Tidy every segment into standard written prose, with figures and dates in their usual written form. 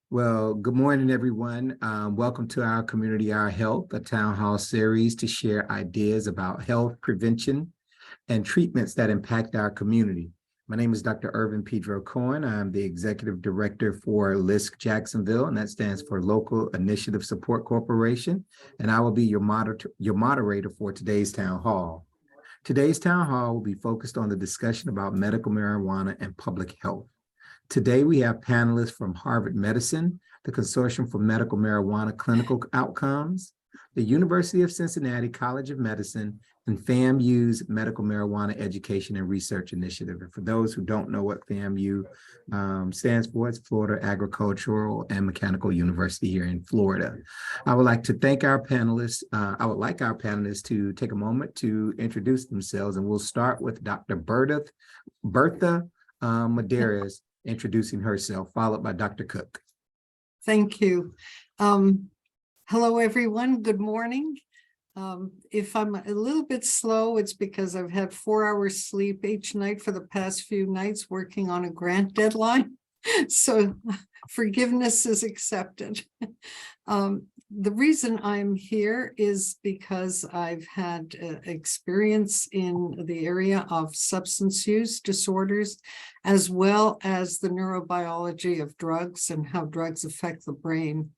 Well, good morning, everyone. Welcome to our Community Our Health, a town hall series to share ideas about health prevention and treatments that impact our community. My name is Dr. Irvin PeDro Cohen. I'm the Executive Director for LISC Jacksonville, and that stands for Local Initiative Support Corporation. And I will be your moderator for today's town hall. Today's town hall will be focused on the discussion about medical marijuana and public health. Today, we have panelists from Harvard Medicine, the Consortium for Medical Marijuana Clinical Outcomes, the University of Cincinnati College of Medicine, and FAMU's Medical Marijuana Education and Research Initiative. And for those who don't know what FAMU stands for, it's Florida Agricultural and Mechanical University here in Florida. I would like to thank our panelists. I would like our panelists to take a moment to introduce themselves, and we'll start with Dr. Bertha Madras, introducing herself, followed by Dr. Cook. Thank you. Hello, everyone. Good morning. If I'm a little bit slow, it's because I've had 4 hours sleep each night for the past few nights working on a grant deadline. So forgiveness is accepted. The reason I'm here is because I've had experience in the area of substance use disorders, as well as the neurobiology of drugs and how drugs affect the brain.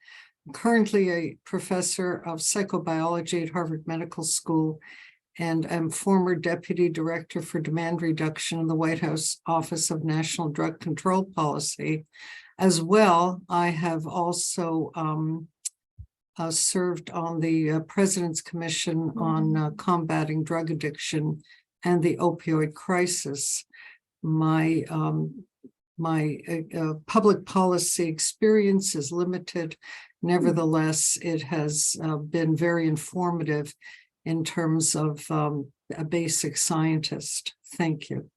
I'm currently a professor of psychobiology at Harvard Medical School, and I'm former deputy director for demand reduction in the White House Office of National Drug Control Policy. As well, I have also served on the President's Commission on combating drug addiction and the opioid crisis. My public policy experience is limited. Nevertheless, it has been very informative in terms of a basic scientist. Thank you.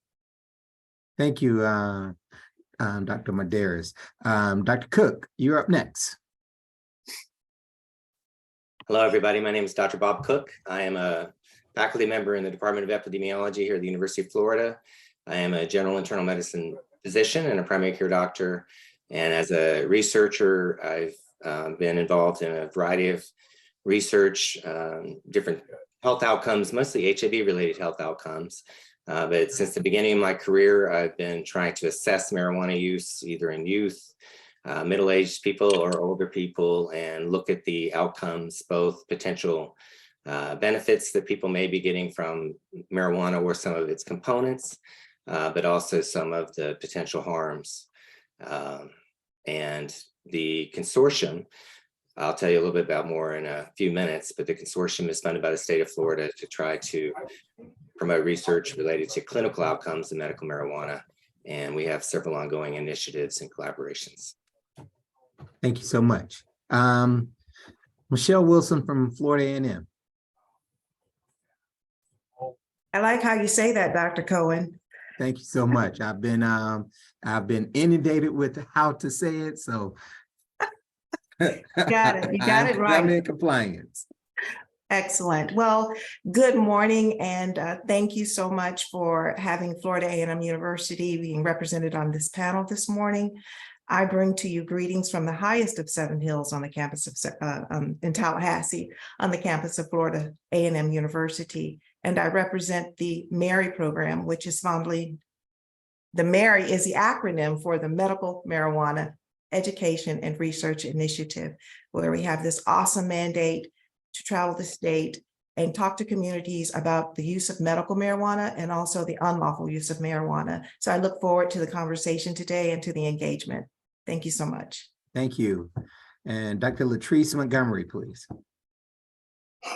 Thank you, Dr. Madras. Dr. Cook, you're up next. Hello, everybody. My name is Dr. Bob Cook. I am a faculty member in the Department of Epidemiology here at the University of Florida. I am a general internal medicine physician and a primary care doctor. And as a researcher, I've been involved in a variety of research, different health outcomes, mostly HIV-related health outcomes. But since the beginning of my career, I've been trying to assess marijuana use either in youth, middle-aged people or older people, and look at the outcomes, both potential benefits that people may be getting from marijuana or some of its components, but also some of the potential harms. And the consortium, I'll tell you a little bit about more in a few minutes, but the consortium is funded by the state of Florida to try to promote research related to clinical outcomes in medical marijuana. And we have several ongoing initiatives and collaborations. Thank you so much. Michelle Wilson from Florida A&M. I like how you say that, Dr. Cohen. Thank you so much. I've been inundated with how to say it, so Got it. You got it right. I'm in compliance. Excellent. Well, good morning, and thank you so much for having Florida A&M University being represented on this panel this morning. I bring to you greetings from the highest of 7 hills on the campus of in Tallahassee, on the campus of Florida A&M University, and I represent the MARY program, which is fondly, the MARY is the acronym for the Medical Marijuana Education and Research Initiative, where we have this awesome mandate to travel the state and talk to communities about the use of medical marijuana and also the unlawful use of marijuana. So I look forward to the conversation today and to the engagement. Thank you so much. Thank you. And Dr. LaTrice Montgomery, please.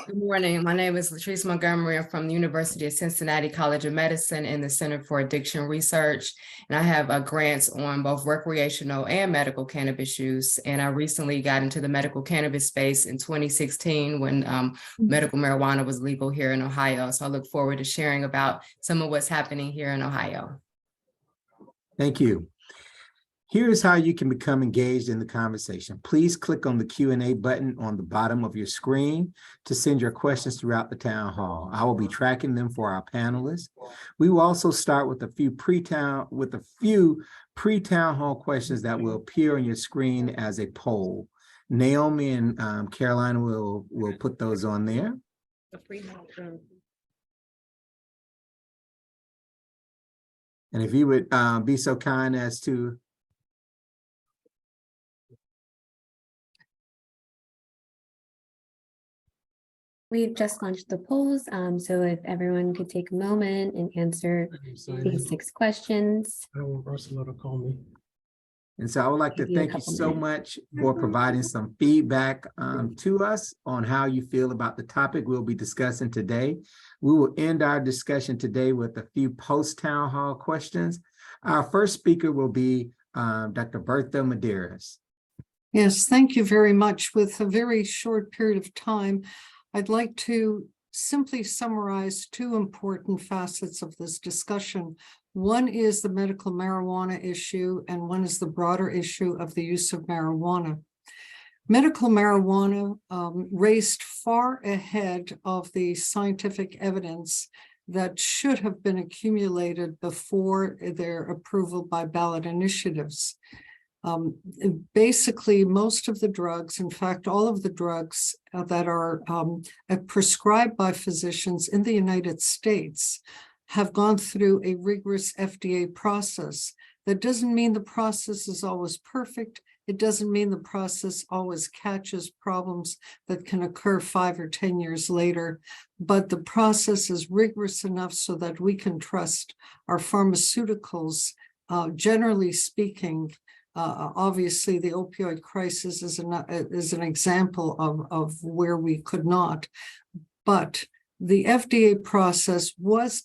Good morning. My name is LaTrice Montgomery. I'm from the University of Cincinnati College of Medicine in the Center for Addiction Research. And I have grants on both recreational and medical cannabis use. And I recently got into the medical cannabis space in 2016 when medical marijuana was legal here in Ohio. So I look forward to sharing about some of what's happening here in Ohio. Thank you. Here's how you can become engaged in the conversation. Please click on the Q&A button on the bottom of your screen to send your questions throughout the town hall. I will be tracking them for our panelists. We will also start with a few pre-town hall questions that will appear on your screen as a poll. Naomi and Caroline will put those on there. And if you would be so kind as to We've just launched the polls, so if everyone could take a moment and answer these 6 questions. And so I would like to Give you a thank you couple so minutes. much for providing some feedback to us on how you feel about the topic we'll be discussing today. We will end our discussion today with a few post-town hall questions. Our first speaker will be Dr. Bertha Madras. Yes, thank you very much. With a very short period of time, I'd like to simply summarize 2 important facets of this discussion. One is the medical marijuana issue, and one is the broader issue of the use of marijuana. Medical marijuana raced far ahead of the scientific evidence that should have been accumulated before their approval by ballot initiatives. Basically, most of the drugs, in fact, all of the drugs that are prescribed by physicians in the United States have gone through a rigorous FDA process. That doesn't mean the process is always perfect. It doesn't mean the process always catches problems that can occur 5 or 10 years later, but the process is rigorous enough so that we can trust our pharmaceuticals. Generally speaking, obviously the opioid crisis is an example of where we could not, but the FDA process was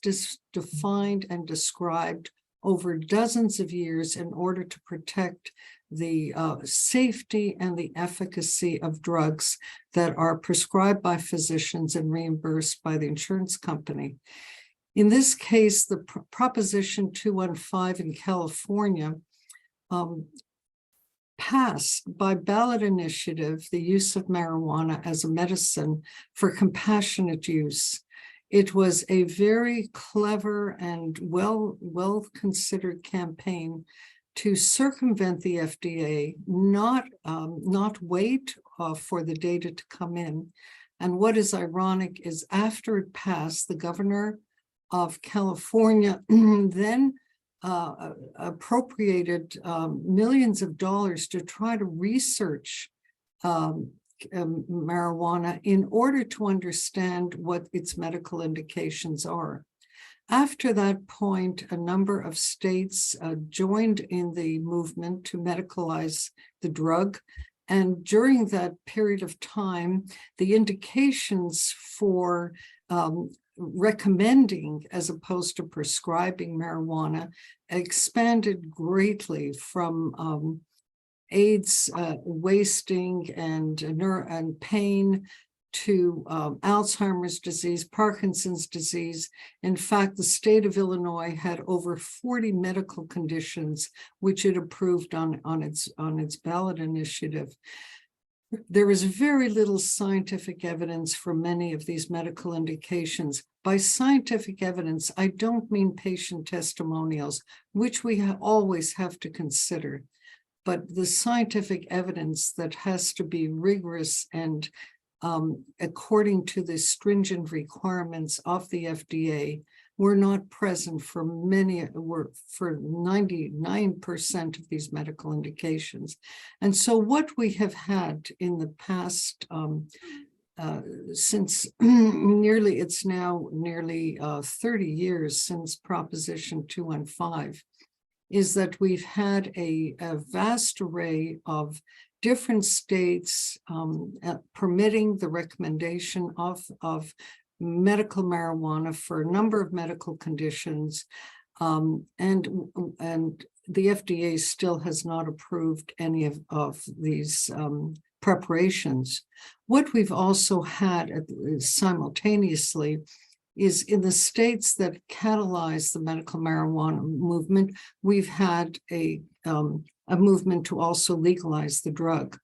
defined and described over dozens of years in order to protect the safety and the efficacy of drugs that are prescribed by physicians and reimbursed by the insurance company. In this case, the Proposition 215 in California passed by ballot initiative the use of marijuana as a medicine for compassionate use. It was a very clever and well considered campaign to circumvent the FDA, not wait for the data to come in. And what is ironic is after it passed, the governor of California then appropriated millions of dollars to try to research marijuana in order to understand what its medical indications are. After that point, a number of states joined in the movement to medicalize the drug. And during that period of time, the indications for recommending as opposed to prescribing marijuana expanded greatly from AIDS, wasting, and pain to Alzheimer's disease, Parkinson's disease. In fact, the state of Illinois had over 40 medical conditions which it approved on its ballot initiative. There is very little scientific evidence for many of these medical indications. By scientific evidence, I don't mean patient testimonials, which we always have to consider, but the scientific evidence that has to be rigorous and according to the stringent requirements of the FDA, were not present for 99% of these medical indications. And so what we have had in the past, since it's now nearly 30 years since Proposition 215, is that we've had a vast array of different states permitting the recommendation of medical marijuana for a number of medical conditions, and the FDA still has not approved any of these preparations. What we've also had simultaneously is in the states that catalyzed the medical marijuana movement, we've had a a movement to also legalize the drug.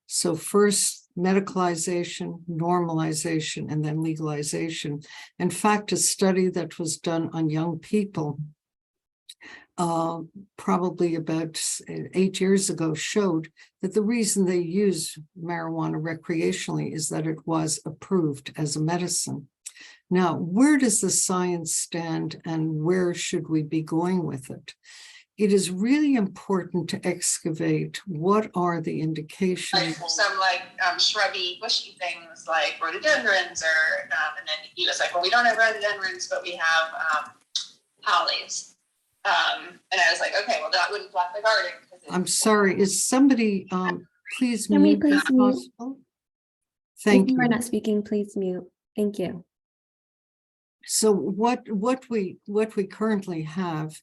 So first medicalization, normalization, and then legalization. In fact, a study that was done on young people probably about 8 years ago showed that the reason they use marijuana recreationally is that it was approved as a medicine. Now, where does the science stand and where should we be going with it? It is really important to excavate what are the indications. Like some shrubby, bushy things like rhododendrons, or and then he was like, "Well, we don't have rhododendrons, but we have hollies." And I was like, "Okay, well, that wouldn't block the garden." I'm sorry. Is somebody please Can we mute please if mute? possible? Thank If you. we're not speaking, please mute. Thank you. So what we currently have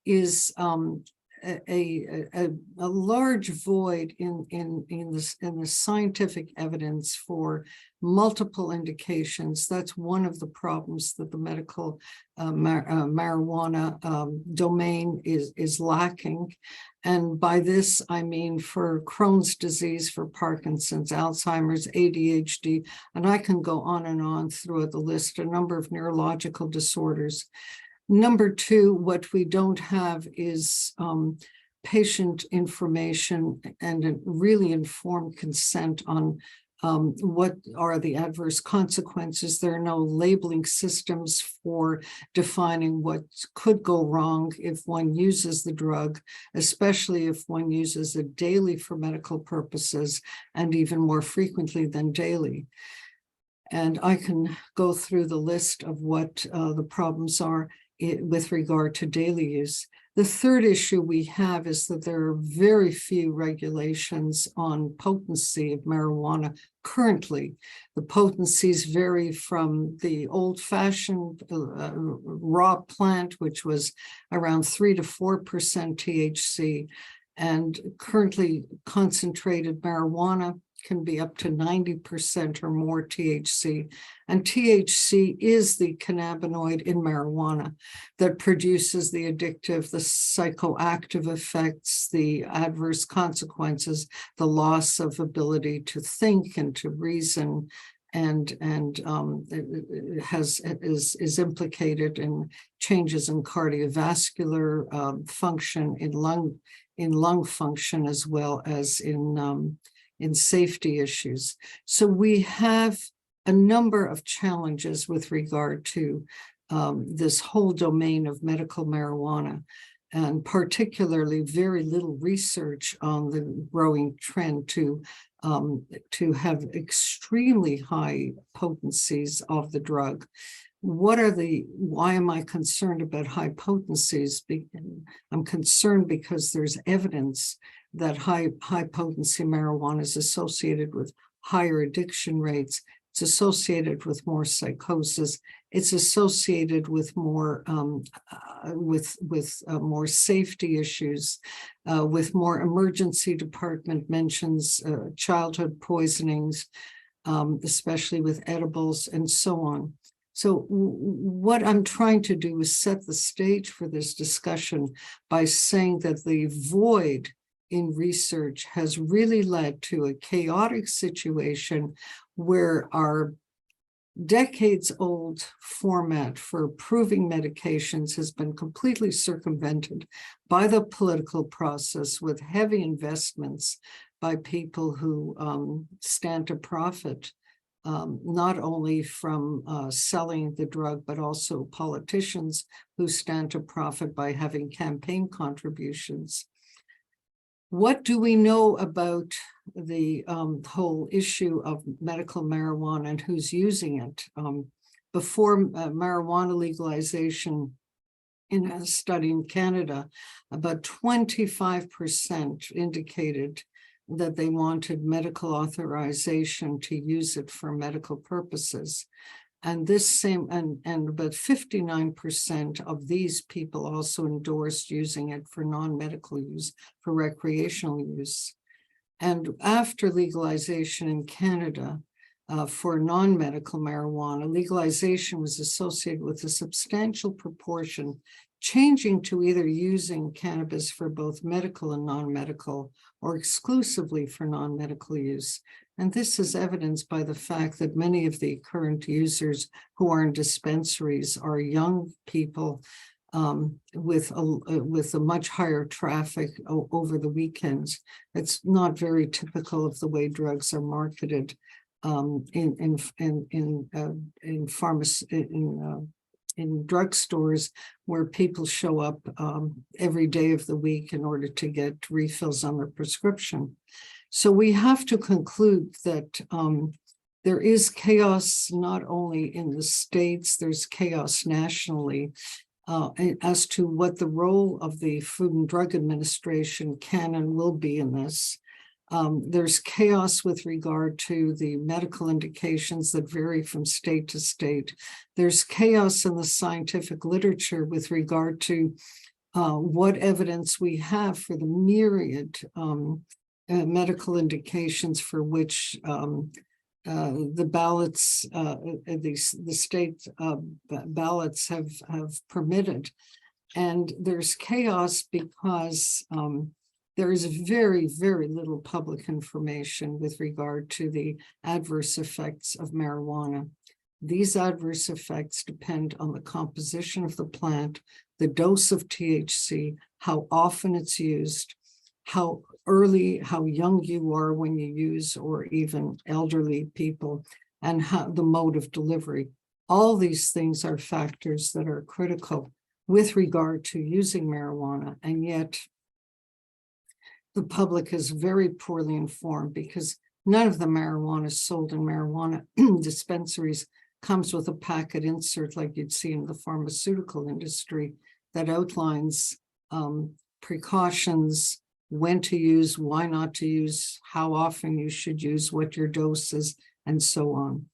is a large void in the scientific evidence for multiple indications. That's one of the problems that the medical marijuana domain is lacking. And by this, I mean for Crohn's disease, for Parkinson's, Alzheimer's, ADHD, and I can go on and on throughout the list, a number of neurological disorders. Number two, what we don't have is patient information and a really informed consent on what are the adverse consequences. There are no labeling systems for defining what could go wrong if one uses the drug, especially if one uses it daily for medical purposes and even more frequently than daily. And I can go through the list of what the problems are with regard to daily use. The third issue we have is that there are very few regulations on potency of marijuana currently. The potencies vary from the old-fashioned raw plant, which was around 3 to 4% THC, and currently concentrated marijuana can be up to 90% or more THC. And THC is the cannabinoid in marijuana that produces the addictive, the psychoactive effects, the adverse consequences, the loss of ability to think and to reason, and is implicated in changes in cardiovascular function, in lung function, as well as in safety issues. So we have a number of challenges with regard to this whole domain of medical marijuana, and particularly very little research on the growing trend to have extremely high potencies of the drug. Why am I concerned about high potencies? I'm concerned because there's evidence that high potency marijuana is associated with higher addiction rates. It's associated with more psychosis. It's associated with more more safety issues, with more emergency department mentions, childhood poisonings, especially with edibles and so on. So what I'm trying to do is set the stage for this discussion by saying that the void in research has really led to a chaotic situation where our decades-old format for approving medications has been completely circumvented by the political process, with heavy investments by people who stand to profit not only from selling the drug, but also politicians who stand to profit by having campaign contributions. What do we know about the whole issue of medical marijuana and who's using it? Before marijuana legalization, in a study in Canada, about 25% indicated that they wanted medical authorization to use it for medical purposes. And and about 59% of these people also endorsed using it for non-medical use, for recreational use. And after legalization in Canada for non-medical marijuana, legalization was associated with a substantial proportion changing to either using cannabis for both medical and non-medical or exclusively for non-medical use. And this is evidenced by the fact that many of the current users who are in dispensaries are young people with a much higher traffic over the weekends. It's not very typical of the way drugs are marketed in drugstores, where people show up every day of the week in order to get refills on their prescription. So we have to conclude that there is chaos not only in the states, there's chaos nationally as to what the role of the Food and Drug Administration can and will be in this. There's chaos with regard to the medical indications that vary from state to state. There's chaos in the scientific literature with regard to what evidence we have for the myriad medical indications for which the ballots, the state ballots have permitted. And there's chaos because there is very, very little public information with regard to the adverse effects of marijuana. These adverse effects depend on the composition of the plant, the dose of THC, how often it's used, how early, how young you are when you use, or even elderly people, and how the mode of delivery. All these things are factors that are critical with regard to using marijuana, and yet the public is very poorly informed because none of the marijuana sold in marijuana dispensaries comes with a packet insert like you'd see in the pharmaceutical industry that outlines precautions, when to use, why not to use, how often you should use, what your dose is, and so on.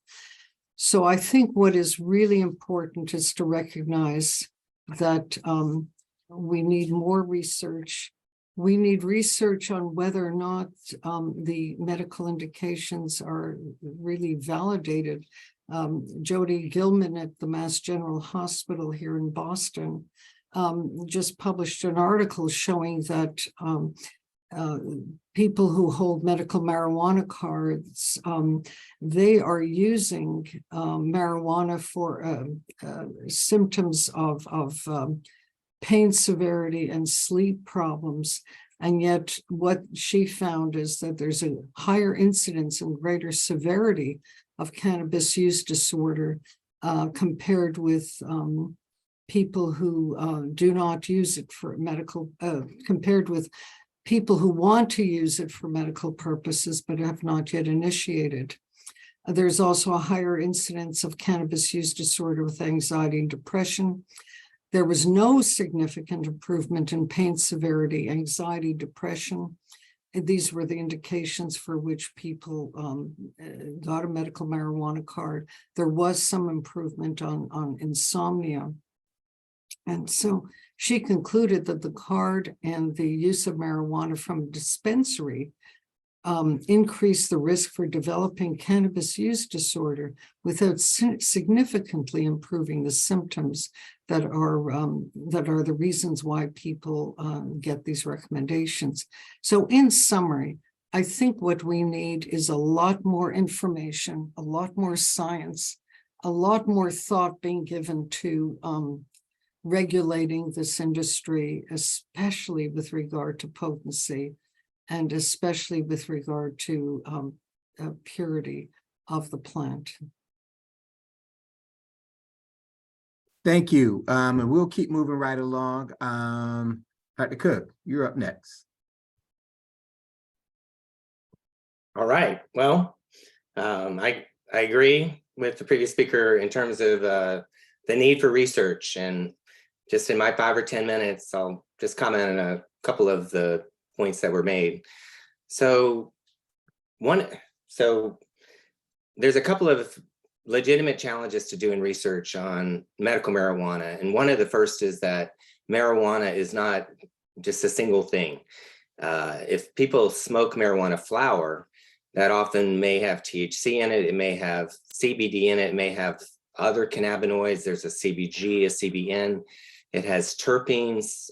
So I think what is really important is to recognize that we need more research. We need research on whether or not the medical indications are really validated. Jody Gilman at the Mass General Hospital here in Boston just published an article showing that people who hold medical marijuana cards, they are using marijuana for symptoms of pain severity and sleep problems. And yet what she found is that there's a higher incidence and greater severity of cannabis use disorder compared with people who do not use it for medical, compared with people who want to use it for medical purposes but have not yet initiated. There's also a higher incidence of cannabis use disorder with anxiety and depression. There was no significant improvement in pain severity, anxiety, depression. And these were the indications for which people got a medical marijuana card. There was some improvement on insomnia. And so she concluded that the card and the use of marijuana from a dispensary increase the risk for developing cannabis use disorder without significantly improving the symptoms that are the reasons why people get these recommendations. So in summary, I think what we need is a lot more information, a lot more science, a lot more thought being given to regulating this industry, especially with regard to potency, and especially with regard to purity of the plant. Thank you. And we'll keep moving right along. Dr. Cook, you're up next. All right. Well, I agree with the previous speaker in terms of the need for research. And just in my 5 or 10 minutes, I'll just comment on a couple of the points that were made. So there's a couple of legitimate challenges to doing research on medical marijuana. And one of the first is that marijuana is not just a single thing. If people smoke marijuana flower, that often may have THC in it, it may have CBD in it, it may have other cannabinoids, there's a CBG, a CBN. It has terpenes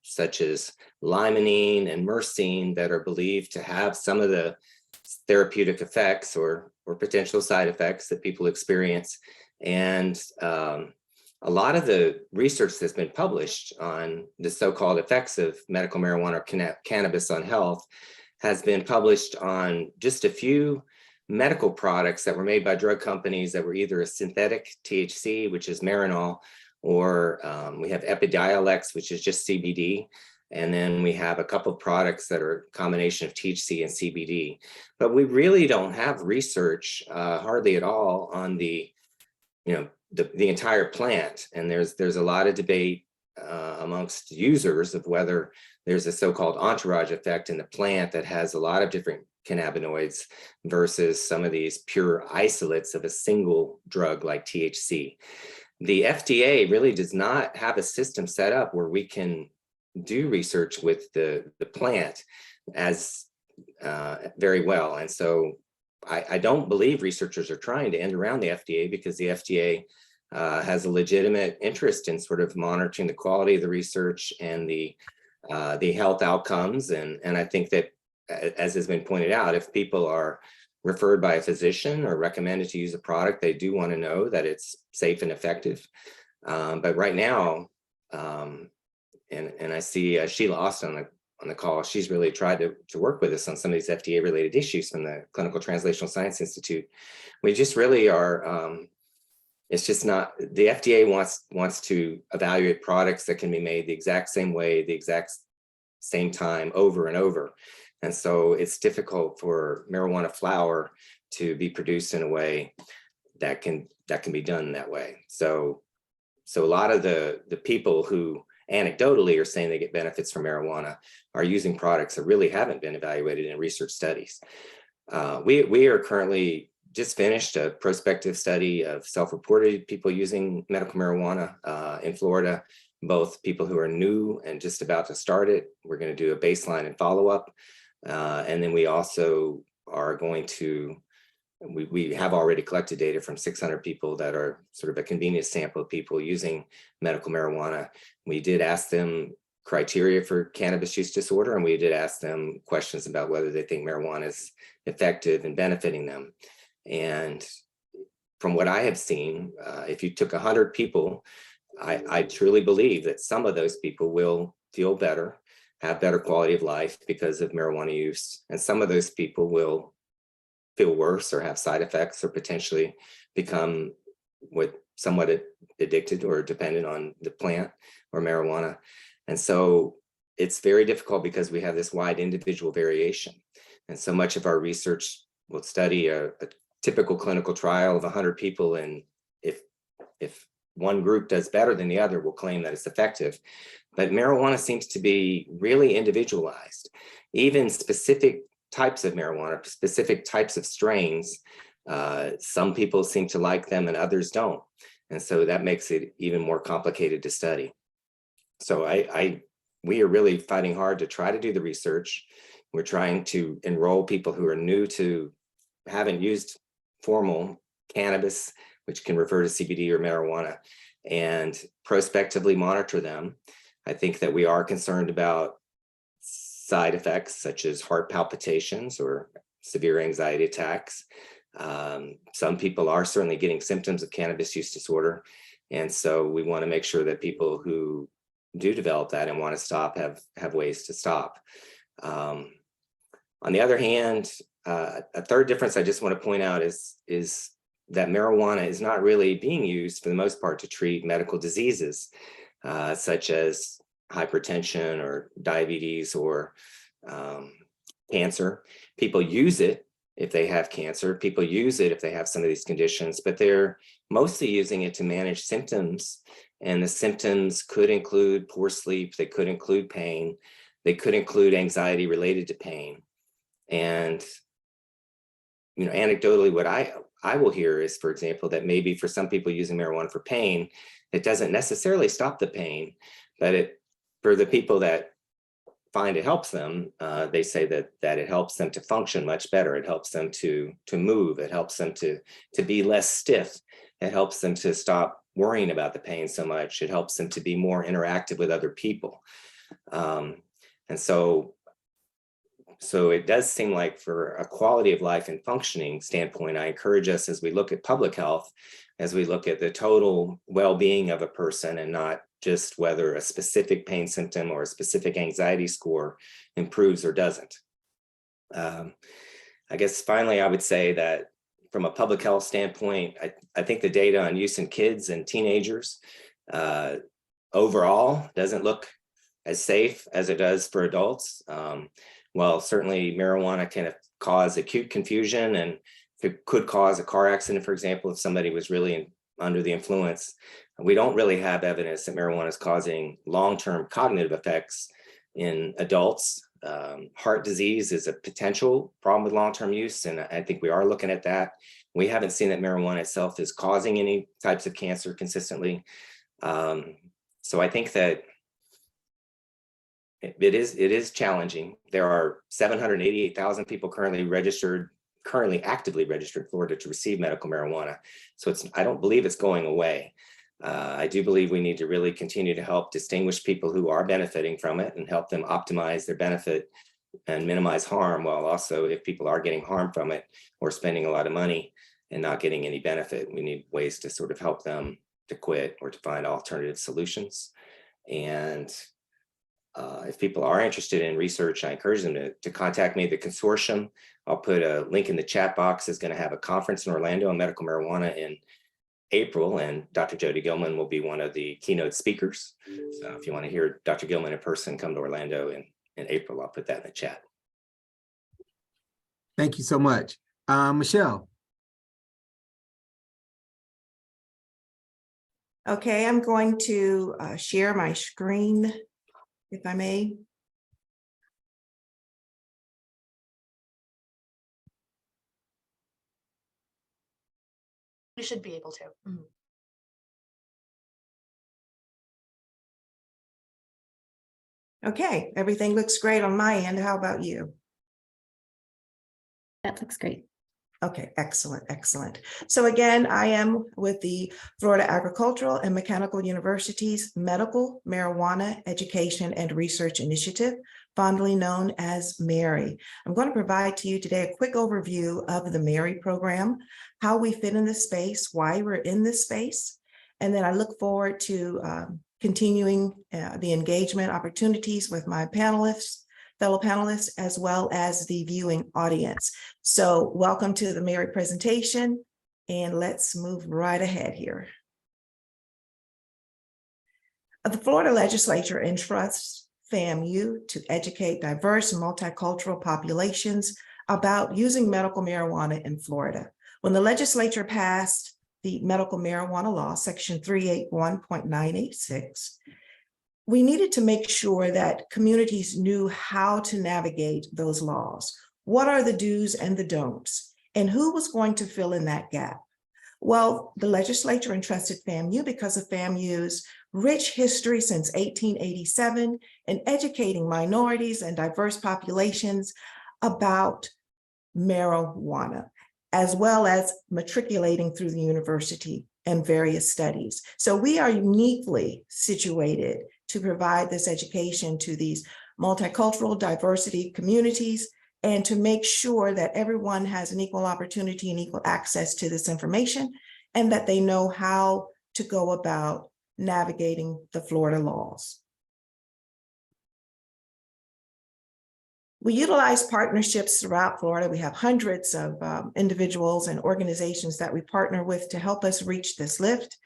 such as limonene and myrcene that are believed to have some of the therapeutic effects or potential side effects that people experience. And a lot of the research that's been published on the so-called effects of medical marijuana or cannabis on health has been published on just a few medical products that were made by drug companies that were either a synthetic THC, which is Marinol, or we have Epidiolex, which is just CBD. And then we have a couple of products that are a combination of THC and CBD. But we really don't have research hardly at all on the entire plant. And there's a lot of debate amongst users of whether there's a so-called entourage effect in the plant that has a lot of different cannabinoids versus some of these pure isolates of a single drug like THC. The FDA really does not have a system set up where we can do research with the plant as very well. And so I don't believe researchers are trying to end around the FDA, because the FDA has a legitimate interest in sort of monitoring the quality of the research and the health outcomes. And I think that, as has been pointed out, if people are referred by a physician or recommended to use a product, they do want to know that it's safe and effective. But right now, and I see Sheila Austin on the call, she's really tried to work with us on some of these FDA related issues from the Clinical Translational Science Institute. We just really are, it's just not, the FDA wants to evaluate products that can be made the exact same way, the exact same time, over and over. And so it's difficult for marijuana flower to be produced in a way that can be done that way. So a lot of the people who anecdotally are saying they get benefits from marijuana are using products that really haven't been evaluated in research studies. We are currently just finished a prospective study of self-reported people using medical marijuana in Florida, both people who are new and just about to start it. We're going to do a baseline and follow-up. And then we also are going to, we have already collected data from 600 people that are sort of a convenience sample of people using medical marijuana. We did ask them criteria for cannabis use disorder, and we did ask them questions about whether they think marijuana is effective and benefiting them. And from what I have seen, if you took 100 people, I truly believe that some of those people will feel better, have better quality of life because of marijuana use. And some of those people will feel worse or have side effects or potentially become somewhat addicted or dependent on the plant or marijuana. And so it's very difficult because we have this wide individual variation. And so much of our research will study a typical clinical trial of 100 people. And if one group does better than the other, we'll claim that it's effective. But marijuana seems to be really individualized. Even specific types of marijuana, specific types of strains, some people seem to like them and others don't. And so that makes it even more complicated to study. So we are really fighting hard to try to do the research. We're trying to enroll people who are new to, haven't used formal cannabis, which can refer to CBD or marijuana, and prospectively monitor them. I think that we are concerned about side effects such as heart palpitations or severe anxiety attacks. Some people are certainly getting symptoms of cannabis use disorder. And so we want to make sure that people who do develop that and want to stop have ways to stop. On the other hand, a third difference I just want to point out is that marijuana is not really being used for the most part to treat medical diseases such as hypertension or diabetes or cancer. People use it if they have cancer. People use it if they have some of these conditions, but they're mostly using it to manage symptoms. And the symptoms could include poor sleep. They could include pain. They could include anxiety related to pain. And, you know, anecdotally, what I will hear is, for example, that maybe for some people using marijuana for pain, it doesn't necessarily stop the pain, but for the people that find it helps them, they say that it helps them to function much better. It helps them to move. It helps them to be less stiff. It helps them to stop worrying about the pain so much. It helps them to be more interactive with other people. And so it does seem like for a quality of life and functioning standpoint, I encourage us as we look at public health, as we look at the total well-being of a person and not just whether a specific pain symptom or a specific anxiety score improves or doesn't. I guess finally, I would say that from a public health standpoint, I think the data on use in kids and teenagers overall doesn't look as safe as it does for adults. While certainly marijuana can cause acute confusion and it could cause a car accident, for example, if somebody was really under the influence, we don't really have evidence that marijuana is causing long-term cognitive effects in adults. Heart disease is a potential problem with long-term use, and I think we are looking at that. We haven't seen that marijuana itself is causing any types of cancer consistently. So I think that it is challenging. There are 788,000 people currently actively registered in Florida to receive medical marijuana. So I don't believe it's going away. I do believe we need to really continue to help distinguish people who are benefiting from it and help them optimize their benefit and minimize harm, while also if people are getting harm from it or spending a lot of money and not getting any benefit, we need ways to sort of help them to quit or to find alternative solutions. And if people are interested in research, I encourage them to contact me. The consortium, I'll put a link in the chat box, is going to have a conference in Orlando on medical marijuana in April, and Dr. Jody Gilman will be one of the keynote speakers. So if you want to hear Dr. Gilman in person, come to Orlando in April. I'll put that in the chat. Thank you so much. Michelle. Okay, I'm going to share my screen, if I may. We should be able to. Okay, everything looks great on my end. How about you? That looks great. Okay, excellent, excellent. So again, I am with the Florida Agricultural and Mechanical University's Medical Marijuana Education and Research Initiative, fondly known as MARY. I'm going to provide to you today a quick overview of the MARY program, how we fit in this space, why we're in this space, and then I look forward to continuing the engagement opportunities with my fellow panelists, as well as the viewing audience. So welcome to the MARY presentation, and let's move right ahead here. The Florida Legislature entrusts FAMU to educate diverse multicultural populations about using medical marijuana in Florida. When the legislature passed the medical marijuana law, section 381.986, we needed to make sure that communities knew how to navigate those laws. What are the do's and the don'ts? And who was going to fill in that gap? Well, the legislature entrusted FAMU because of FAMU's rich history since 1887 in educating minorities and diverse populations about marijuana, as well as matriculating through the university and various studies. So we are uniquely situated to provide this education to these multicultural diversity communities and to make sure that everyone has an equal opportunity and equal access to this information, and that they know how to go about navigating the Florida laws. We utilize partnerships throughout Florida. We have hundreds of individuals and organizations that we partner with to help us reach this lift.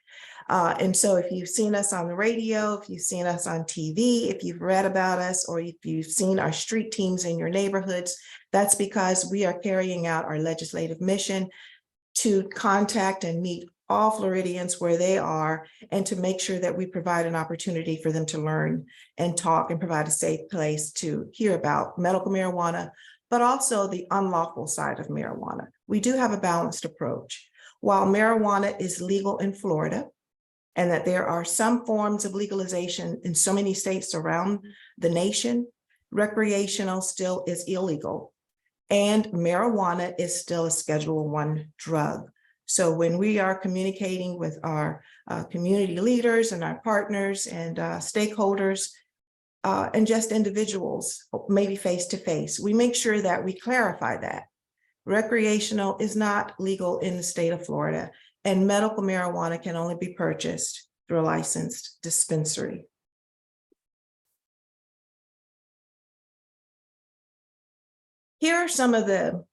And so if you've seen us on the radio, if you've seen us on TV, if you've read about us, or if you've seen our street teams in your neighborhoods, that's because we are carrying out our legislative mission to contact and meet all Floridians where they are, and to make sure that we provide an opportunity for them to learn and talk and provide a safe place to hear about medical marijuana, but also the unlawful side of marijuana. We do have a balanced approach. While marijuana is legal in Florida, and that there are some forms of legalization in so many states around the nation, recreational still is illegal, and marijuana is still a Schedule I drug. So when we are communicating with our community leaders and our partners and stakeholders, and just individuals, maybe face to face, we make sure that we clarify that recreational is not legal in the state of Florida, and medical marijuana can only be purchased through a licensed dispensary. Here are some of the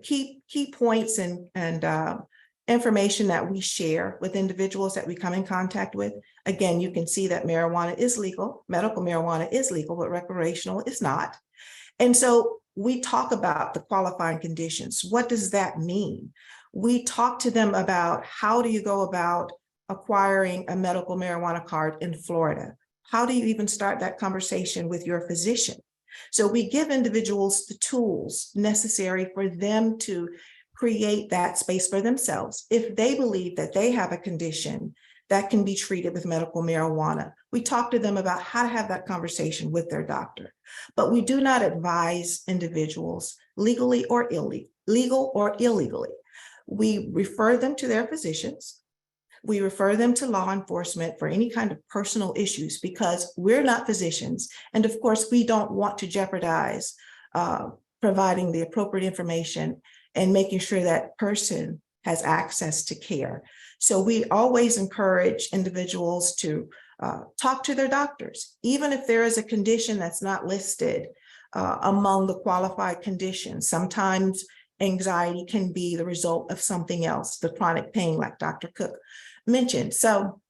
key points and information that we share with individuals that we come in contact with. Again, you can see that marijuana is legal, medical marijuana is legal, but recreational is not. And so we talk about the qualifying conditions. What does that mean? We talk to them about how do you go about acquiring a medical marijuana card in Florida? How do you even start that conversation with your physician? So we give individuals the tools necessary for them to create that space for themselves. If they believe that they have a condition that can be treated with medical marijuana, we talk to them about how to have that conversation with their doctor. But we do not advise individuals legally or illegally. We refer them to their physicians. We refer them to law enforcement for any kind of personal issues because we're not physicians. And of course, we don't want to jeopardize providing the appropriate information and making sure that person has access to care. So we always encourage individuals to talk to their doctors, even if there is a condition that's not listed among the qualified conditions. Sometimes anxiety can be the result of something else, the chronic pain like Dr. Cook mentioned. So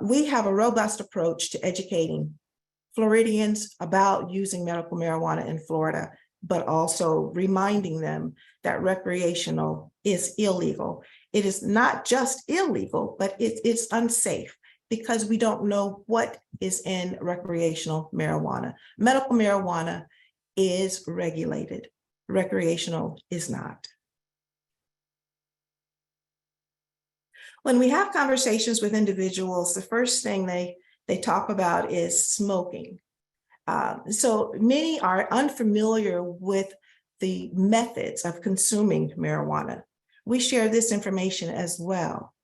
we have a robust approach to educating Floridians about using medical marijuana in Florida, but also reminding them that recreational is illegal. It is not just illegal, but it's unsafe because we don't know what is in recreational marijuana. Medical marijuana is regulated. Recreational is not. When we have conversations with individuals, the first thing they talk about is smoking. So many are unfamiliar with the methods of consuming marijuana. We share this information as well.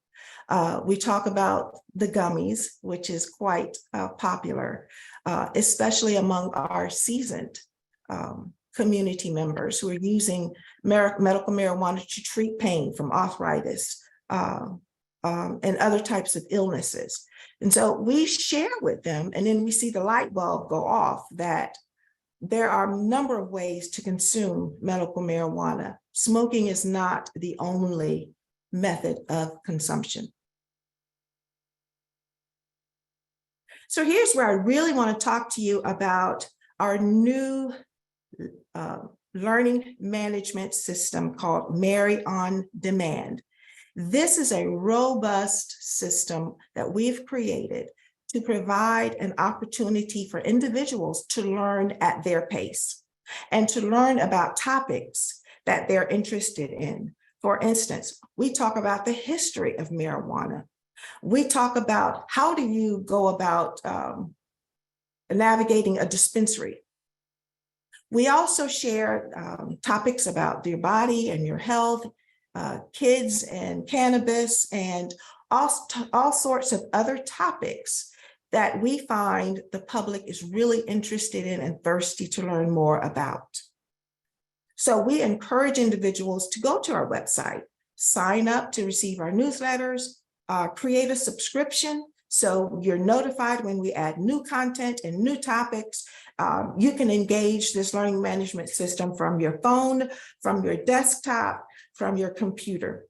We talk about the gummies, which is quite popular, especially among our seasoned community members who are using medical marijuana to treat pain from arthritis and other types of illnesses. And so we share with them, and then we see the light bulb go off that there are a number of ways to consume medical marijuana. Smoking is not the only method of consumption. So here's where I really want to talk to you about our new learning management system called Mary on Demand. This is a robust system that we've created to provide an opportunity for individuals to learn at their pace and to learn about topics that they're interested in. For instance, we talk about the history of marijuana. We talk about how do you go about navigating a dispensary. We also share topics about your body and your health, kids and cannabis, and all sorts of other topics that we find the public is really interested in and thirsty to learn more about. So we encourage individuals to go to our website, sign up to receive our newsletters, create a subscription so you're notified when we add new content and new topics. You can engage this learning management system from your phone, from your desktop, from your computer.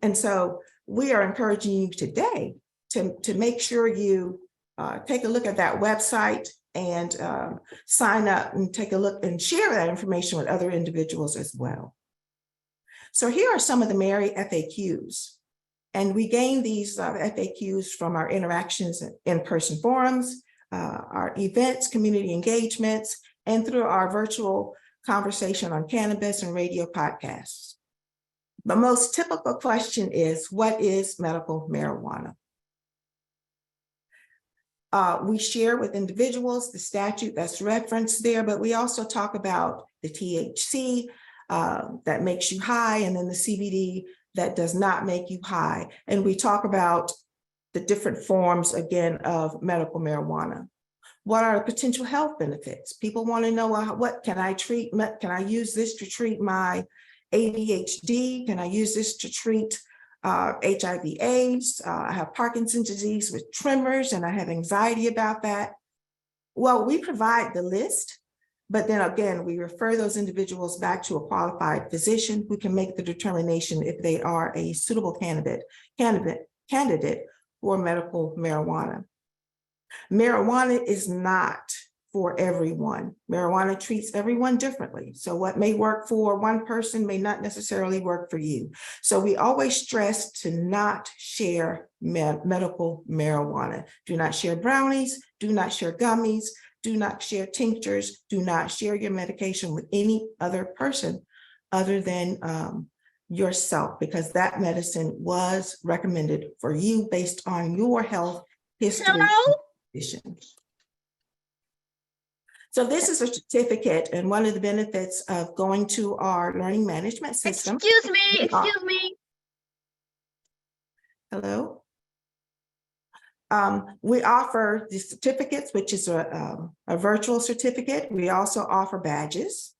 And so we are encouraging you today to make sure you take a look at that website and sign up and take a look and share that information with other individuals as well. So here are some of the Mary FAQs. And we gain these FAQs from our interactions in-person forums, our events, community engagements, and through our virtual conversation on cannabis and radio podcasts. The most typical question is, what is medical marijuana? We share with individuals the statute that's referenced there, but we also talk about the THC that makes you high, and then the CBD that does not make you high. And we talk about the different forms, again, of medical marijuana. What are the potential health benefits? People want to know, what can I treat? Can I use this to treat my ADHD? Can I use this to treat HIV/AIDS? I have Parkinson's disease with tremors and I have anxiety about that. Well, we provide the list, but then again, we refer those individuals back to a qualified physician who can make the determination if they are a suitable candidate for medical marijuana. Marijuana is not for everyone. Marijuana treats everyone differently. So what may work for one person may not necessarily work for you. So we always stress to not share medical marijuana. Do not share brownies, do not share gummies, do not share tinctures, do not share your medication with any other person other than yourself, because that medicine was recommended for you based on your health history. So this is a certificate, and one of the benefits of going to our learning management system. Excuse me. Hello. We offer the certificates, which is a virtual certificate. We also offer badges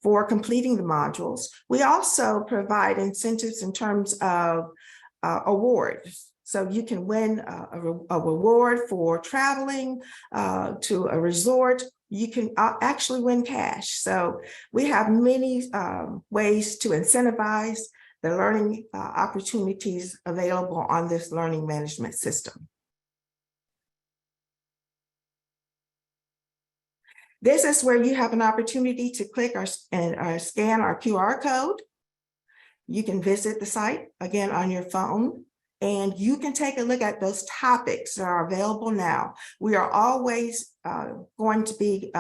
for completing the modules. We also provide incentives in terms of awards. So you can win a reward for traveling to a resort. You can actually win cash. So we have many ways to incentivize the learning opportunities available on this learning management system. This is where you have an opportunity to click and scan our QR code. You can visit the site again on your phone, and you can take a look at those topics that are available now. We are always going to be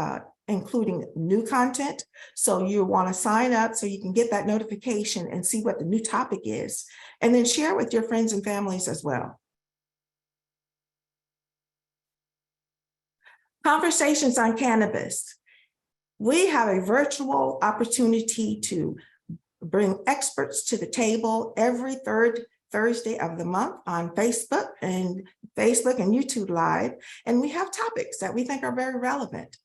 including new content. So you want to sign up so you can get that notification and see what the new topic is, and then share with your friends and families as well. Conversations on cannabis. We have a virtual opportunity to bring experts to the table every third Thursday of the month on Facebook and YouTube Live. And we have topics that we think are very relevant.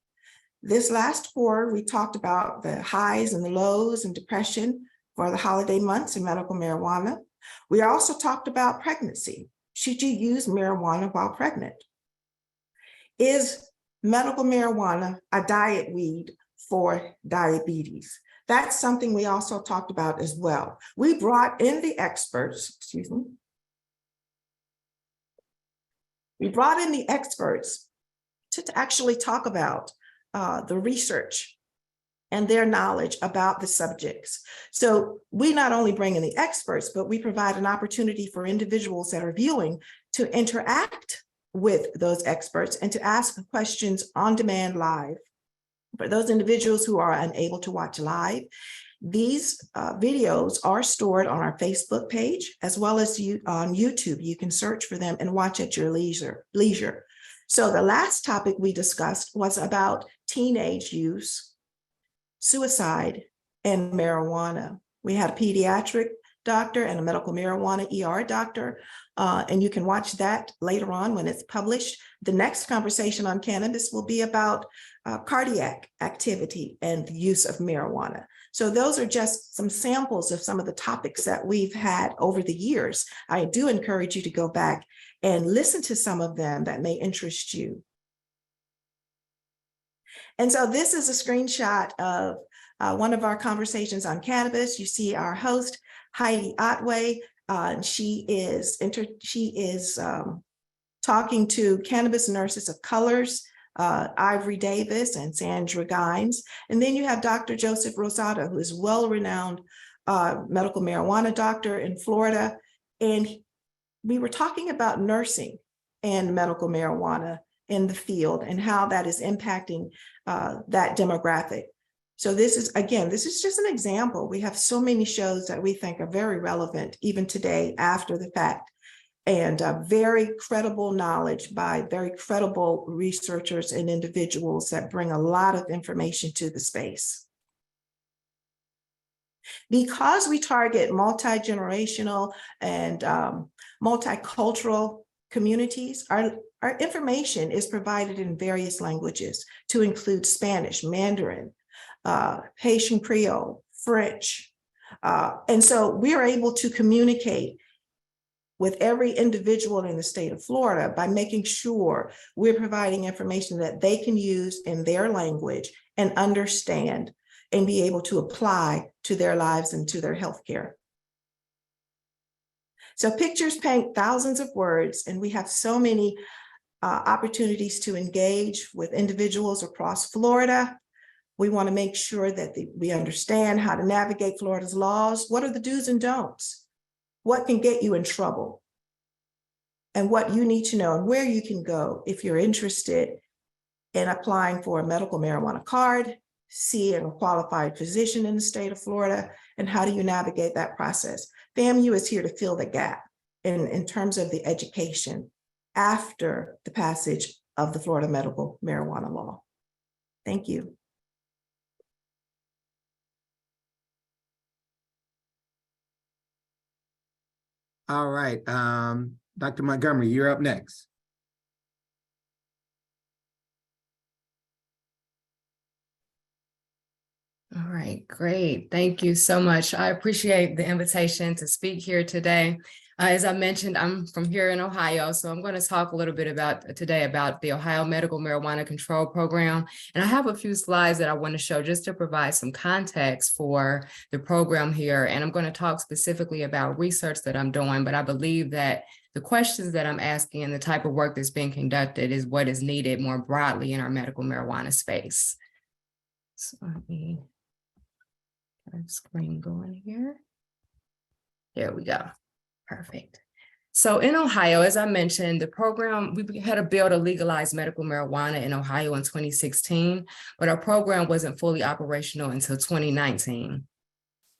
This last quarter, we talked about the highs and the lows and depression for the holiday months in medical marijuana. We also talked about pregnancy. Should you use marijuana while pregnant? Is medical marijuana a diet weed for diabetes? That's something we also talked about as well. We brought in the experts, We brought in the experts to actually talk about the research and their knowledge about the subjects. So we not only bring in the experts, but we provide an opportunity for individuals that are viewing to interact with those experts and to ask questions on demand live. For those individuals who are unable to watch live, these videos are stored on our Facebook page as well as on YouTube. You can search for them and watch at your leisure. So the last topic we discussed was about teenage use, suicide, and marijuana. We had a pediatric doctor and a medical marijuana ER doctor, and you can watch that later on when it's published. The next conversation on cannabis will be about cardiac activity and the use of marijuana. So those are just some samples of some of the topics that we've had over the years. I do encourage you to go back and listen to some of them that may interest you. And so this is a screenshot of one of our conversations on cannabis. You see our host, Heidi Otway. She is talking to cannabis nurses of colors, Ivory Davis and Sandra Gines. And then you have Dr. Joseph Rosado, who is well-renowned medical marijuana doctor in Florida. And we were talking about nursing and medical marijuana in the field and how that is impacting that demographic. So this is just an example. We have so many shows that we think are very relevant even today after the fact, and very credible knowledge by very credible researchers and individuals that bring a lot of information to the space. Because we target multi-generational and multicultural communities, our information is provided in various languages to include Spanish, Mandarin, Haitian Creole, French. And so we are able to communicate with every individual in the state of Florida by making sure we're providing information that they can use in their language and understand and be able to apply to their lives and to their healthcare. So pictures paint thousands of words, and we have so many opportunities to engage with individuals across Florida. We want to make sure that we understand how to navigate Florida's laws. What are the do's and don'ts? What can get you in trouble? And what you need to know and where you can go if you're interested in applying for a medical marijuana card, seeing a qualified physician in the state of Florida, and how do you navigate that process? FAMU is here to fill the gap in terms of the education after the passage of the Florida medical marijuana law. Thank you. All right, Dr. Montgomery, you're up next. All right, great. Thank you so much. I appreciate the invitation to speak here today. As I mentioned, I'm from here in Ohio, so I'm going to talk a little bit today about the Ohio Medical Marijuana Control Program. And I have a few slides that I want to show just to provide some context for the program here. And I'm going to talk specifically about research that I'm doing, but I believe that the questions that I'm asking and the type of work that's being conducted is what is needed more broadly in our medical marijuana space. So let me get our screen going here. There we go. Perfect. So in Ohio, as I mentioned, the program, we had a bill to legalize medical marijuana in Ohio in 2016, but our program wasn't fully operational until 2019.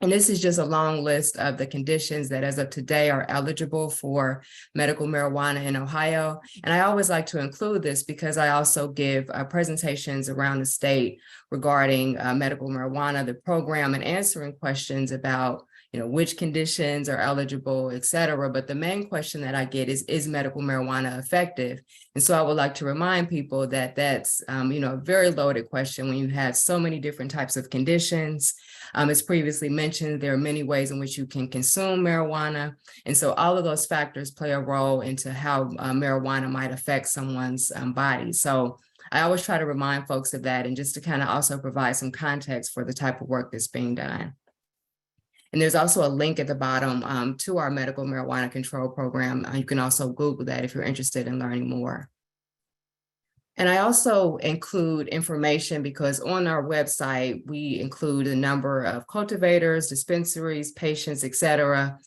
And this is just a long list of the conditions that as of today are eligible for medical marijuana in Ohio. And I always like to include this because I also give presentations around the state regarding medical marijuana, the program, and answering questions about which conditions are eligible, et cetera. But the main question that I get is medical marijuana effective? And so I would like to remind people that that's, a very loaded question when you have so many different types of conditions. As previously mentioned, there are many ways in which you can consume marijuana. And so all of those factors play a role into how marijuana might affect someone's body. So I always try to remind folks of that, and just to kind of also provide some context for the type of work that's being done. And there's also a link at the bottom to our medical marijuana control program. You can also Google that if you're interested in learning more. And I also include information because on our website, we include a number of cultivators, dispensaries, patients, et cetera.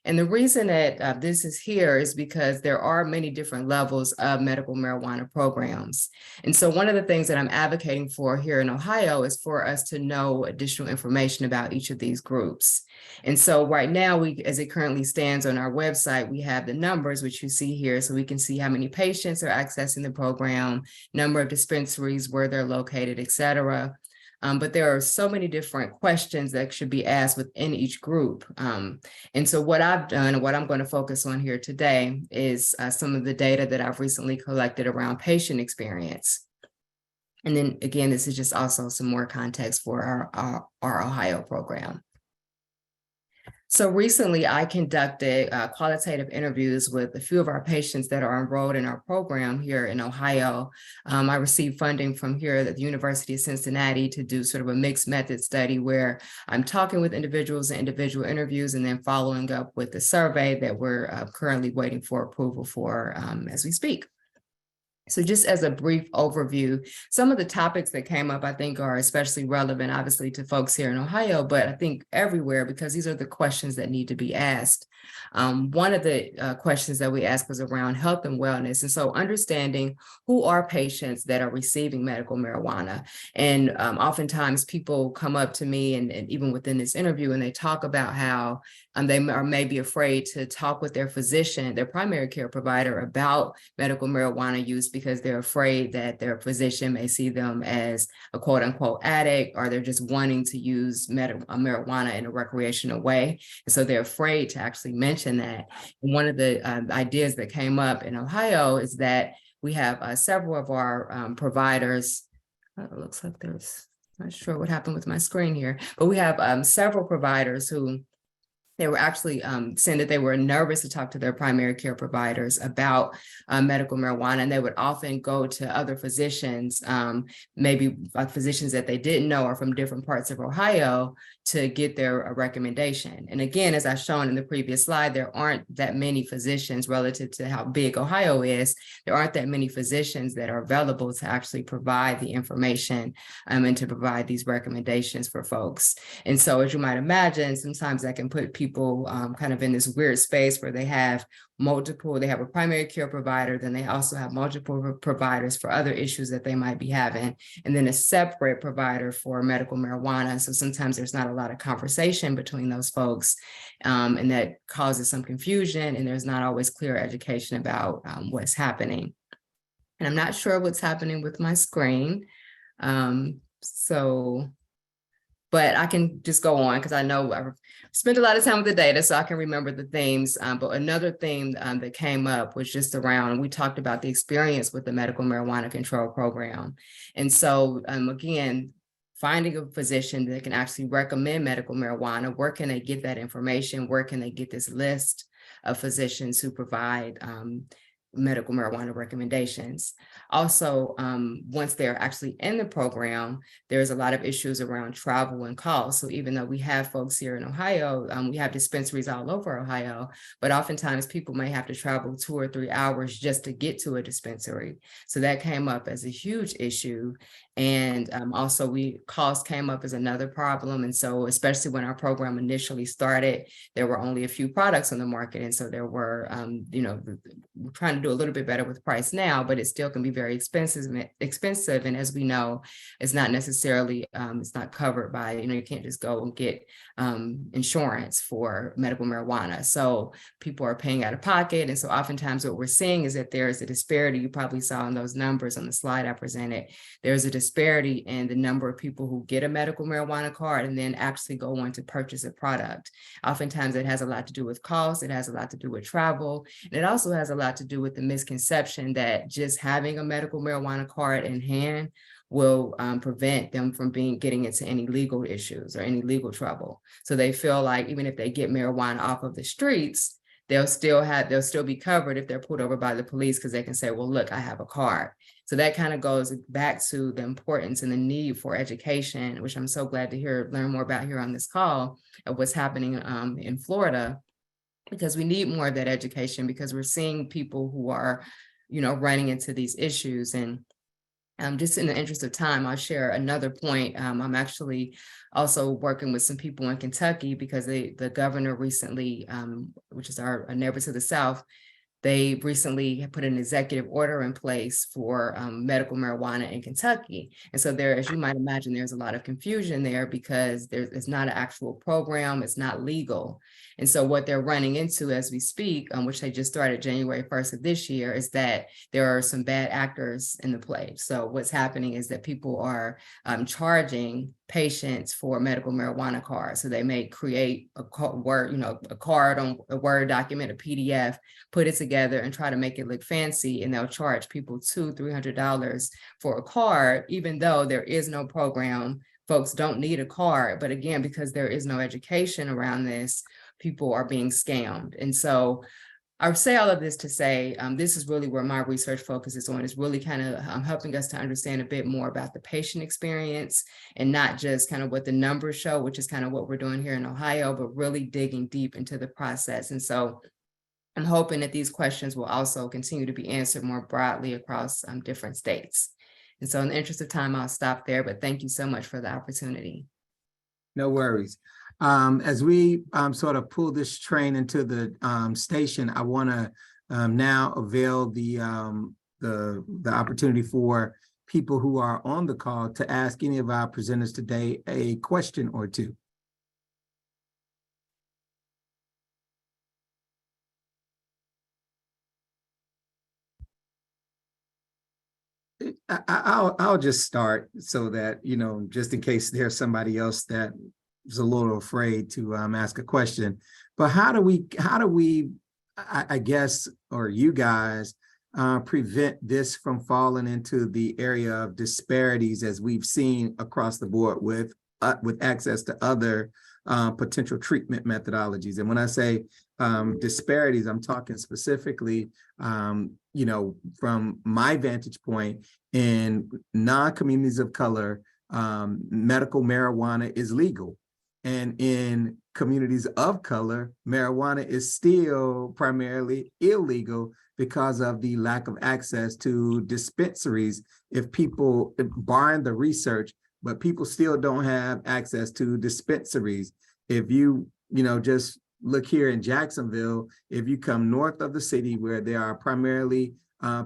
And the reason that this is here is because there are many different levels of medical marijuana programs. And so one of the things that I'm advocating for here in Ohio is for us to know additional information about each of these groups. And so right now, as it currently stands on our website, we have the numbers, which you see here, so we can see how many patients are accessing the program, number of dispensaries, where they're located, et cetera. But there are so many different questions that should be asked within each group. And so what I've done and what I'm going to focus on here today is some of the data that I've recently collected around patient experience. And then again, this is just also some more context for our Ohio program. So recently I conducted qualitative interviews with a few of our patients that are enrolled in our program here in Ohio. I received funding from here at the University of Cincinnati to do sort of a mixed method study where I'm talking with individuals in individual interviews and then following up with the survey that we're currently waiting for approval for as we speak. So just as a brief overview, some of the topics that came up, I think, are especially relevant, obviously, to folks here in Ohio, but I think everywhere, because these are the questions that need to be asked. One of the questions that we asked was around health and wellness. And so understanding who are patients that are receiving medical marijuana. And oftentimes people come up to me and even within this interview, and they talk about how they are maybe afraid to talk with their physician, their primary care provider, about medical marijuana use because they're afraid that their physician may see them as a quote unquote addict, or they're just wanting to use marijuana in a recreational way. And so they're afraid to actually mention that. And one of the ideas that came up in Ohio is that we have several of our providers. It looks like there's, not sure what happened with my screen here, but we have several providers who they were actually saying that they were nervous to talk to their primary care providers about medical marijuana, and they would often go to other physicians, maybe physicians that they didn't know or from different parts of Ohio, to get their recommendation. And again, as I've shown in the previous slide, there aren't that many physicians relative to how big Ohio is. There aren't that many physicians that are available to actually provide the information and to provide these recommendations for folks. And so, as you might imagine, sometimes that can put people kind of in this weird space where they have a primary care provider, then they also have multiple providers for other issues that they might be having, and then a separate provider for medical marijuana. So sometimes there's not a lot of conversation between those folks, and that causes some confusion, and there's not always clear education about what's happening. And I'm not sure what's happening with my screen. But I can just go on because I know I've spent a lot of time with the data, so I can remember the themes. But another theme that came up was just around, we talked about the experience with the medical marijuana control program. And so again, finding a physician that can actually recommend medical marijuana, where can they get that information? Where can they get this list of physicians who provide medical marijuana recommendations? Also, once they're actually in the program, there's a lot of issues around travel and cost. So even though we have folks here in Ohio, we have dispensaries all over Ohio, but oftentimes people may have to travel 2 or 3 hours just to get to a dispensary. So that came up as a huge issue. And also cost came up as another problem. And so especially when our program initially started, there were only a few products on the market. And so there were, we're trying to do a little bit better with price now, but it still can be very expensive. And as we know, it's not necessarily, it's not covered by, you can't just go and get insurance for medical marijuana. So people are paying out of pocket. And so oftentimes what we're seeing is that there is a disparity. You probably saw in those numbers on the slide I presented. There's a disparity in the number of people who get a medical marijuana card and then actually go on to purchase a product. Oftentimes it has a lot to do with cost. It has a lot to do with travel. And it also has a lot to do with the misconception that just having a medical marijuana card in hand will prevent them from getting into any legal issues or any legal trouble. So they feel like even if they get marijuana off of the streets, they'll still be covered if they're pulled over by the police, because they can say, well, look, I have a card. So that kind of goes back to the importance and the need for education, which I'm so glad to learn more about here on this call of what's happening in Florida, because we need more of that education, because we're seeing people who are, running into these issues. And just in the interest of time, I'll share another point. I'm actually also working with some people in Kentucky, because the governor recently, which is our neighbor to the south, they recently put an executive order in place for medical marijuana in Kentucky. And so there, as you might imagine, there's a lot of confusion there, because it's not an actual program, it's not legal. And so what they're running into as we speak, which they just started January 1st of this year, is that there are some bad actors in the play. So what's happening is that people are charging patients for medical marijuana cards. So they may create a card on a Word document, a PDF, put it together and try to make it look fancy, and they'll charge people $200-300 for a card, even though there is no program. Folks don't need a card, but again, because there is no education around this, people are being scammed. And so I say all of this to say, this is really where my research focuses on, is really kind of helping us to understand a bit more about the patient experience, and not just kind of what the numbers show, which is kind of what we're doing here in Ohio, but really digging deep into the process. And so I'm hoping that these questions will also continue to be answered more broadly across different states. And so in the interest of time, I'll stop there, but thank you so much for the opportunity. No worries. As we sort of pull this train into the station, I want to now avail the opportunity for people who are on the call to ask any of our presenters today a question or two. I'll just start so that, just in case there's somebody else that is a little afraid to ask a question. But how do we, I guess, or you guys, prevent this from falling into the area of disparities as we've seen across the board with access to other potential treatment methodologies? And when I say disparities, I'm talking specifically, from my vantage point, in non-communities of color, medical marijuana is legal. And in communities of color, marijuana is still primarily illegal because of the lack of access to dispensaries. If people, barring the research, but people still don't have access to dispensaries. If you, just look here in Jacksonville, if you come north of the city where there are primarily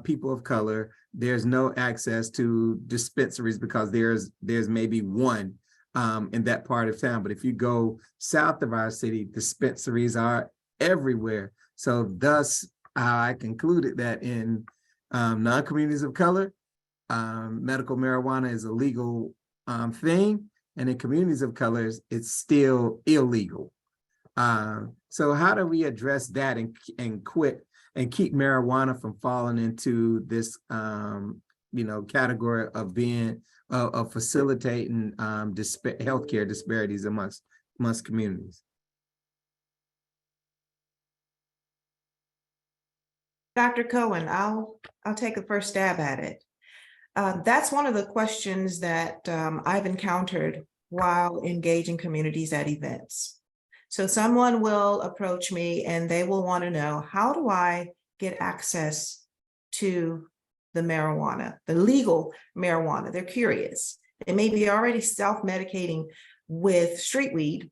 people of color, there's no access to dispensaries because there's maybe one in that part of town. But if you go south of our city, dispensaries are everywhere. So thus, I concluded that in non-communities of color, medical marijuana is a legal thing, and in communities of colors, it's still illegal. So how do we address that and quit and keep marijuana from falling into this category of being of facilitating healthcare disparities amongst communities? Dr. Cohen, I'll take a first stab at it. That's one of the questions that I've encountered while engaging communities at events. So someone will approach me and they will want to know, how do I get access to the marijuana, the legal marijuana? They're curious. They may be already self-medicating with street weed,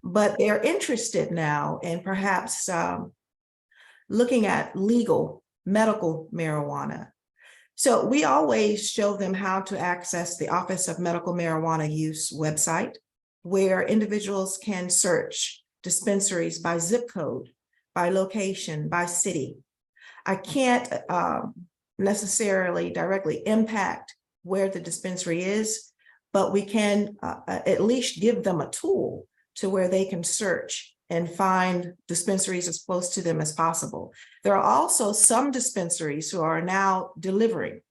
but they're interested now in perhaps looking at legal medical marijuana. So we always show them how to access the Office of Medical Marijuana Use website, where individuals can search dispensaries by zip code, by location, by city. I can't necessarily directly impact where the dispensary is, but we can at least give them a tool to where they can search and find dispensaries as close to them as possible. There are also some dispensaries who are now delivering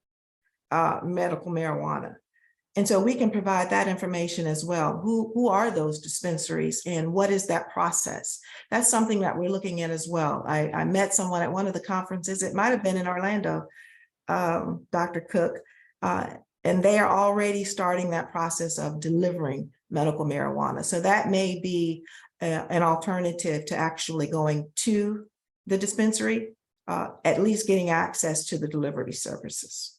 medical marijuana. And so we can provide that information as well. Who are those dispensaries and what is that process? That's something that we're looking at as well. I met someone at one of the conferences, it might've been in Orlando, Dr. Cook, and they are already starting that process of delivering medical marijuana. So that may be an alternative to actually going to the dispensary, at least getting access to the delivery services.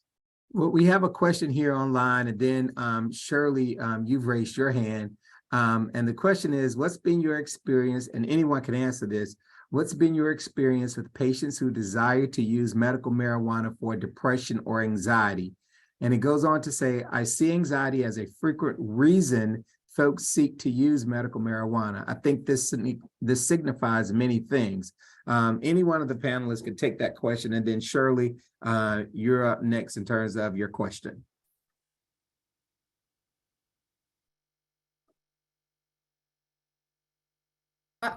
Well, we have a question here online, and then Shirley, you've raised your hand. And the question is, what's been your experience, and anyone can answer this, what's been your experience with patients who desire to use medical marijuana for depression or anxiety? And it goes on to say, I see anxiety as a frequent reason folks seek to use medical marijuana. I think this signifies many things. Any one of the panelists could take that question, and then Shirley, you're up next in terms of your question.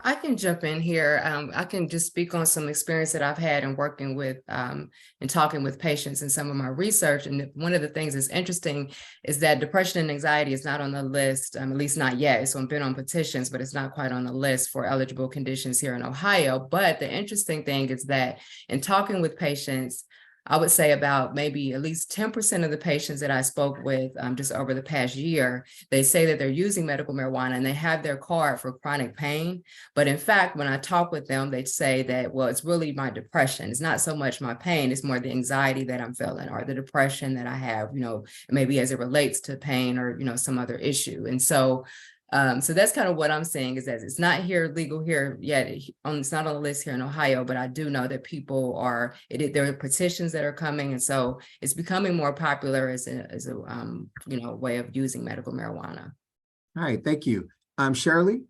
I can jump in here. I can just speak on some experience that I've had in working with and talking with patients in some of my research. And one of the things that's interesting is that depression and anxiety is not on the list, at least not yet. So I've been on petitions, but it's not quite on the list for eligible conditions here in Ohio. But the interesting thing is that in talking with patients, I would say about maybe at least 10% of the patients that I spoke with just over the past year, they say that they're using medical marijuana and they have their card for chronic pain. But in fact, when I talk with them, they say that, well, it's really my depression. It's not so much my pain, it's more the anxiety that I'm feeling or the depression that I have, maybe as it relates to pain or, some other issue. And so that's kind of what I'm saying, is that it's not legal here yet. It's not on the list here in Ohio, but I do know that people there are petitions that are coming. And so it's becoming more popular as a way of using medical marijuana. All right, thank you. Shirley?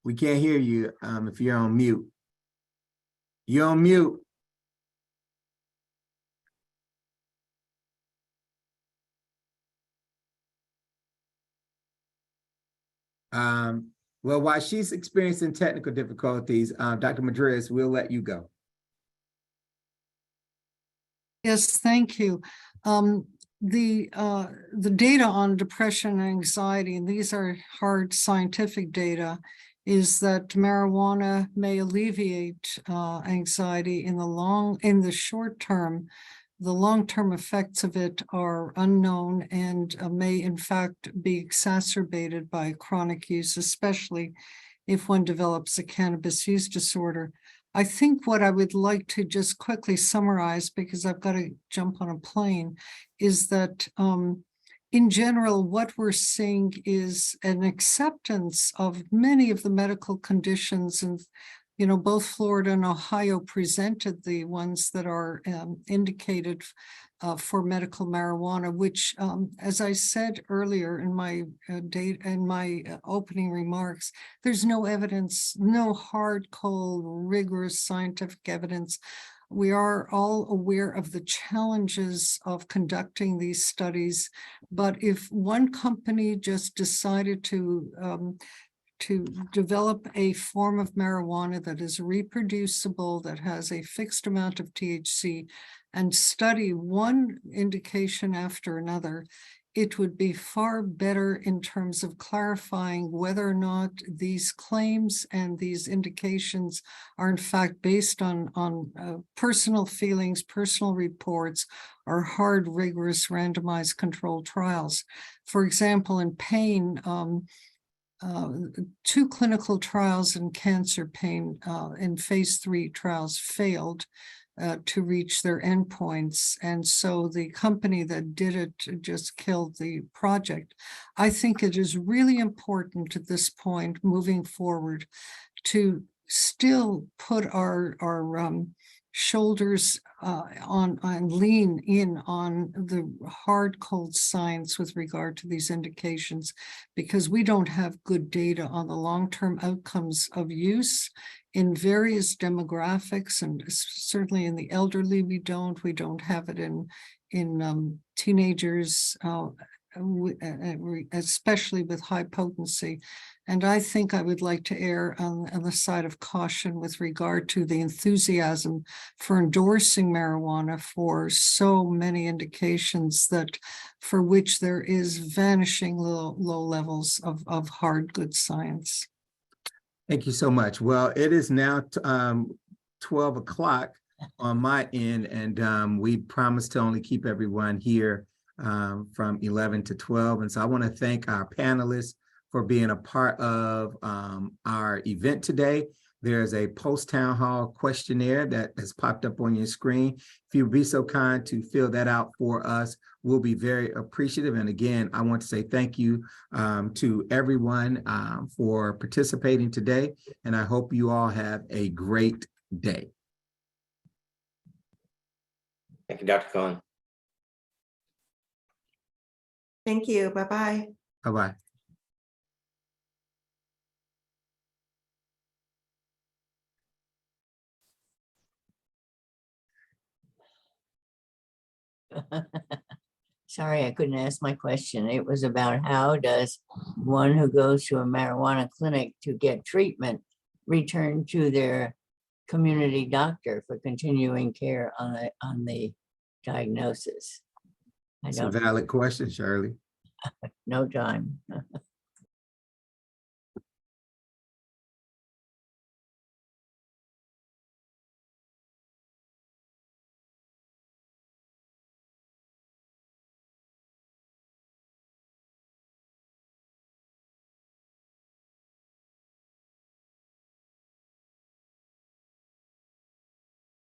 We can't hear you if you're on mute. You're on mute. Well, while she's experiencing technical difficulties, Dr. Madras, we'll let you go. Yes, thank you. The data on depression and anxiety, and these are hard scientific data, is that marijuana may alleviate anxiety in the short term. The long-term effects of it are unknown and may in fact be exacerbated by chronic use, especially if one develops a cannabis use disorder. I think what I would like to just quickly summarize, because I've got to jump on a plane, is that in general, what we're seeing is an acceptance of many of the medical conditions, and both Florida and Ohio presented the ones that are indicated for medical marijuana, which, as I said earlier in my opening remarks, there's no evidence, no hard, cold, rigorous scientific evidence. We are all aware of the challenges of conducting these studies, but if one company just decided to develop a form of marijuana that is reproducible, that has a fixed amount of THC, and study one indication after another, it would be far better in terms of clarifying whether or not these claims and these indications are in fact based on personal feelings, personal reports, or hard, rigorous, randomized controlled trials. For example, in pain, 2 clinical trials in cancer pain in phase 3 trials failed to reach their endpoints. And so the company that did it just killed the project. I think it is really important at this point moving forward to still put our shoulders on and lean in on the hard, cold science with regard to these indications, because we don't have good data on the long-term outcomes of use in various demographics, and certainly in the elderly we don't have it in teenagers, especially with high potency. And I think I would like to err on the side of caution with regard to the enthusiasm for endorsing marijuana for so many indications that for which there is vanishing low levels of hard, good science. Thank you so much. Well, it is now 12 o'clock on my end, and we promised to only keep everyone here from 11 to 12. And so I want to thank our panelists for being a part of our event today. There's a post-town hall questionnaire that has popped up on your screen. If you'd be so kind to fill that out for us, we'll be very appreciative. And again, I want to say thank you to everyone for participating today. And I hope you all have a great day. Thank you, Dr. Cohen. Thank you. Bye-bye. Bye-bye. Sorry, I couldn't ask my question. It was about how does one who goes to a marijuana clinic to get treatment return to their community doctor for continuing care on the diagnosis? It's a valid question, Shirley. No time.